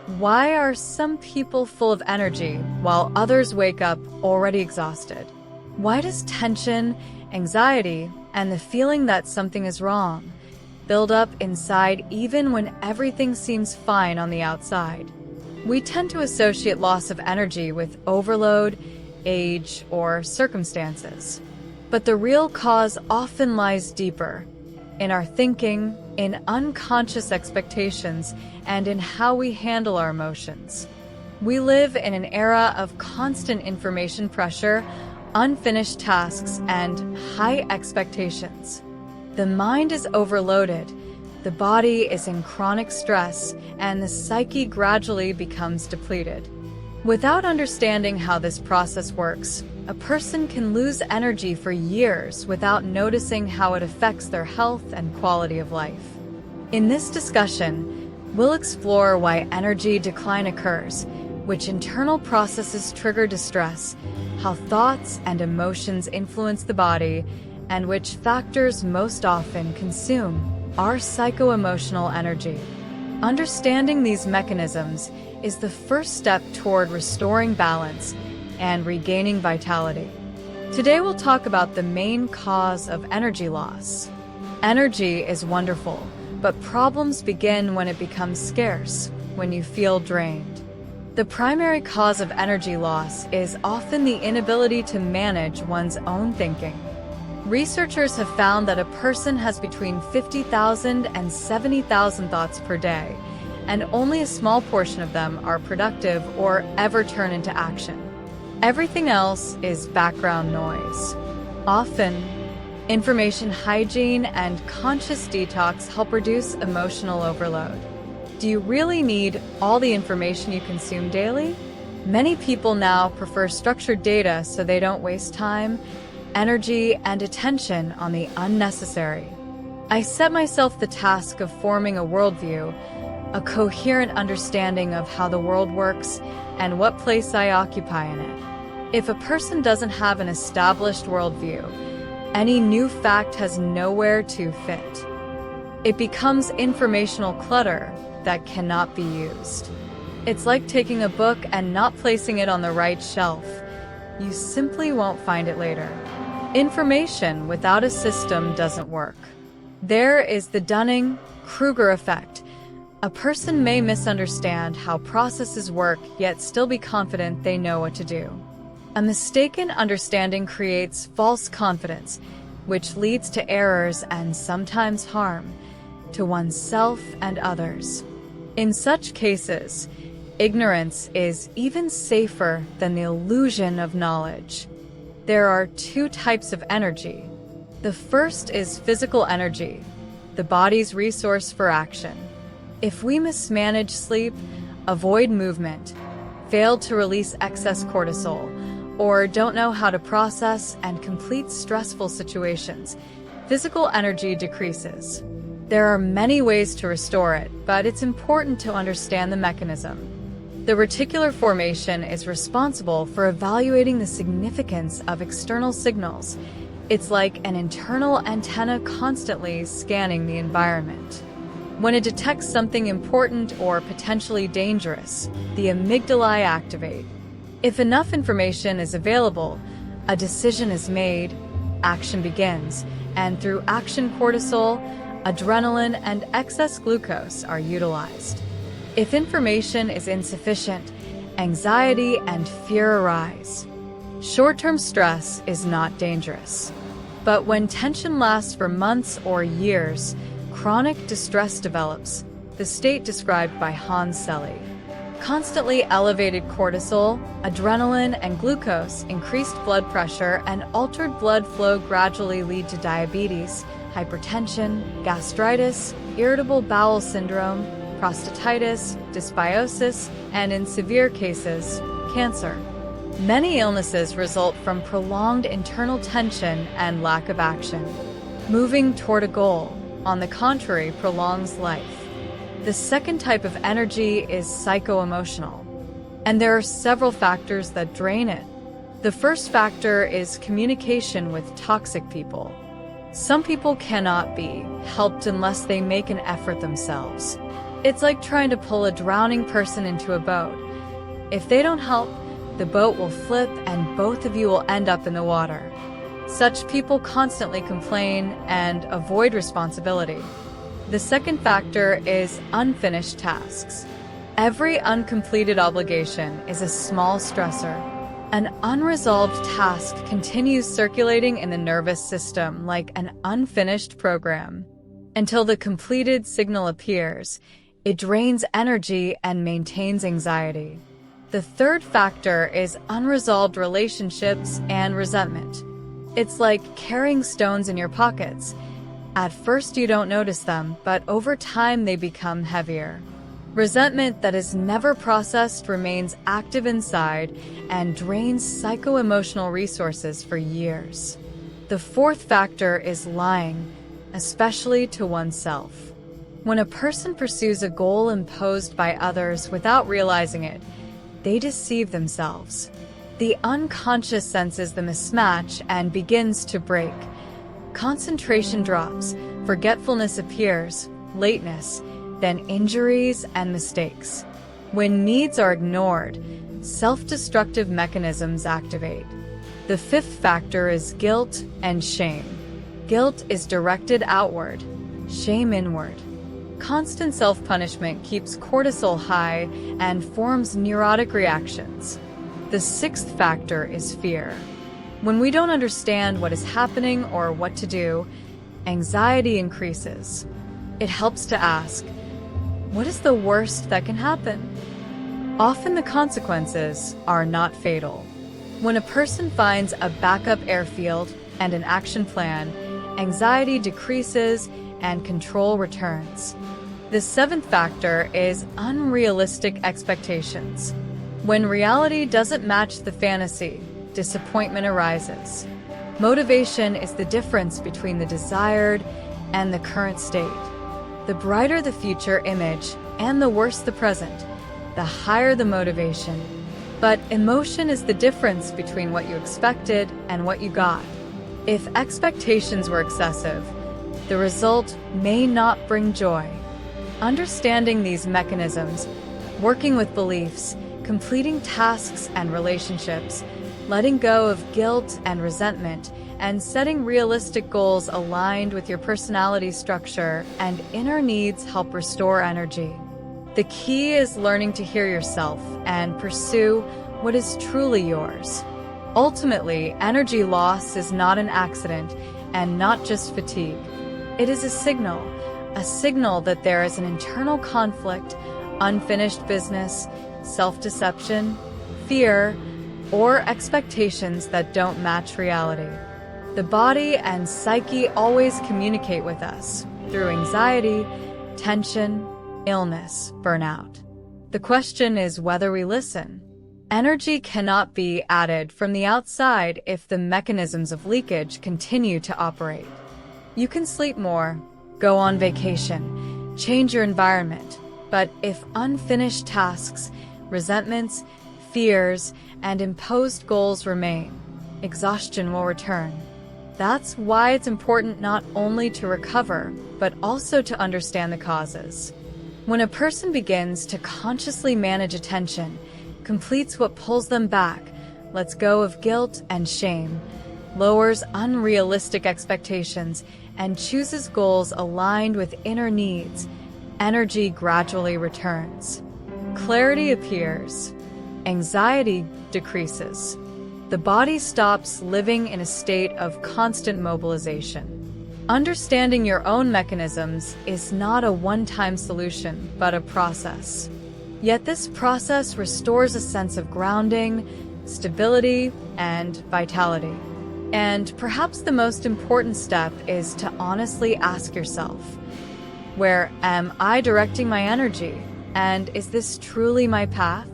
Why are some people full of energy while others wake up already exhausted? Why does tension, anxiety, and the feeling that something is wrong build up inside even when everything seems fine on the outside? We tend to associate loss of energy with overload, age, or circumstances. But the real cause often lies deeper, in our thinking, in unconscious expectations, and in how we handle our emotions. We live in an era of constant information pressure, unfinished tasks, and high expectations. The mind is overloaded, the body is in chronic stress, and the psyche gradually becomes depleted. Without understanding how this process works, a person can lose energy for years without noticing how it affects their health and quality of life. In this discussion, we'll explore why energy decline occurs, which internal processes trigger distress, how thoughts and emotions influence the body, and which factors most often consume our psycho-emotional energy. Understanding these mechanisms is the first step toward restoring balance and regaining vitality. Today we'll talk about the main cause of energy loss. Energy is wonderful, but problems begin when it becomes scarce, when you feel drained. The primary cause of energy loss is often the inability to manage one's own thinking. Researchers have found that a person has between 50,000 and 70,000 thoughts per day, and only a small portion of them are productive or ever turn into action. Everything else is background noise. Often, information hygiene and conscious detox help reduce emotional overload. Do you really need all the information you consume daily? Many people now prefer structured data so they don't waste time, energy, and attention on the unnecessary. I set myself the task of forming a worldview, a coherent understanding of how the world works and what place I occupy in it. If a person doesn't have an established worldview, any new fact has nowhere to fit. It becomes informational clutter that cannot be used. It's like taking a book and not placing it on the right shelf. You simply won't find it later. Information without a system doesn't work. There is the Dunning-Kruger effect. A person may misunderstand how processes work yet still be confident they know what to do. A mistaken understanding creates false confidence, which leads to errors and sometimes harm to oneself and others. In such cases, ignorance is even safer than the illusion of knowledge. There are two types of energy. The first is physical energy, the body's resource for action. If we mismanage sleep, avoid movement, fail to release excess cortisol, or don't know how to process and complete stressful situations, physical energy decreases. There are many ways to restore it, but it's important to understand the mechanism. The reticular formation is responsible for evaluating the significance of external signals. It's like an internal antenna constantly scanning the environment. When it detects something important or potentially dangerous, the amygdala activate. If enough information is available, a decision is made, action begins, and through action cortisol, adrenaline, and excess glucose are utilized. If information is insufficient, anxiety and fear arise. Short-term stress is not dangerous. But when tension lasts for months or years, chronic distress develops, the state described by Hans Selye. Constantly elevated cortisol, adrenaline, and glucose, increased blood pressure, and altered blood flow gradually lead to diabetes, hypertension, gastritis, irritable bowel syndrome, prostatitis, dysbiosis, and in severe cases, cancer. Many illnesses result from prolonged internal tension and lack of action. Moving toward a goal, on the contrary, prolongs life. The second type of energy is psycho-emotional, and there are several factors that drain it. The first factor is communication with toxic people. Some people cannot be helped unless they make an effort themselves. It's like trying to pull a drowning person into a boat. If they don't help, the boat will flip and both of you will end up in the water. Such people constantly complain and avoid responsibility. The second factor is unfinished tasks. Every uncompleted obligation is a small stressor. An unresolved task continues circulating in the nervous system like an unfinished program. Until the completed signal appears, it drains energy and maintains anxiety. The third factor is unresolved relationships and resentment. It's like carrying stones in your pockets. At first you don't notice them, but over time they become heavier. Resentment that is never processed remains active inside and drains psycho-emotional resources for years. The fourth factor is lying, especially to oneself. When a person pursues a goal imposed by others without realizing it, they deceive themselves. The unconscious senses the mismatch and begins to break. Concentration drops, forgetfulness appears, lateness, then injuries and mistakes. When needs are ignored, self-destructive mechanisms activate. The fifth factor is guilt and shame. Guilt is directed outward, shame inward. Constant self-punishment keeps cortisol high and forms neurotic reactions. The sixth factor is fear. When we don't understand what is happening or what to do, anxiety increases. It helps to ask, what is the worst that can happen? Often the consequences are not fatal. When a person finds a backup airfield and an action plan, anxiety decreases and control returns. The seventh factor is unrealistic expectations. When reality doesn't match the fantasy, disappointment arises. Motivation is the difference between the desired and the current state. The brighter the future image and the worse the present, the higher the motivation. But emotion is the difference between what you expected and what you got. If expectations were excessive, the result may not bring joy. Understanding these mechanisms, working with beliefs, completing tasks and relationships, letting go of guilt and resentment, and setting realistic goals aligned with your personality structure and inner needs help restore energy. The key is learning to hear yourself and pursue what is truly yours. Ultimately, energy loss is not an accident and not just fatigue. It is a signal that there is an internal conflict, unfinished business, self-deception, fear, or expectations that don't match reality. The body and psyche always communicate with us through anxiety, tension, illness, burnout. The question is whether we listen. Energy cannot be added from the outside if the mechanisms of leakage continue to operate. You can sleep more, go on vacation, change your environment, but if unfinished tasks, resentments, fears, and imposed goals remain, exhaustion will return. That's why it's important not only to recover, but also to understand the causes. When a person begins to consciously manage attention, completes what pulls them back, lets go of guilt and shame, lowers unrealistic expectations, and chooses goals aligned with inner needs, energy gradually returns. Clarity appears. Anxiety decreases. The body stops living in a state of constant mobilization. Understanding your own mechanisms is not a one-time solution, but a process. Yet this process restores a sense of grounding, stability, and vitality. And perhaps the most important step is to honestly ask yourself, where am I directing my energy? And is this truly my path?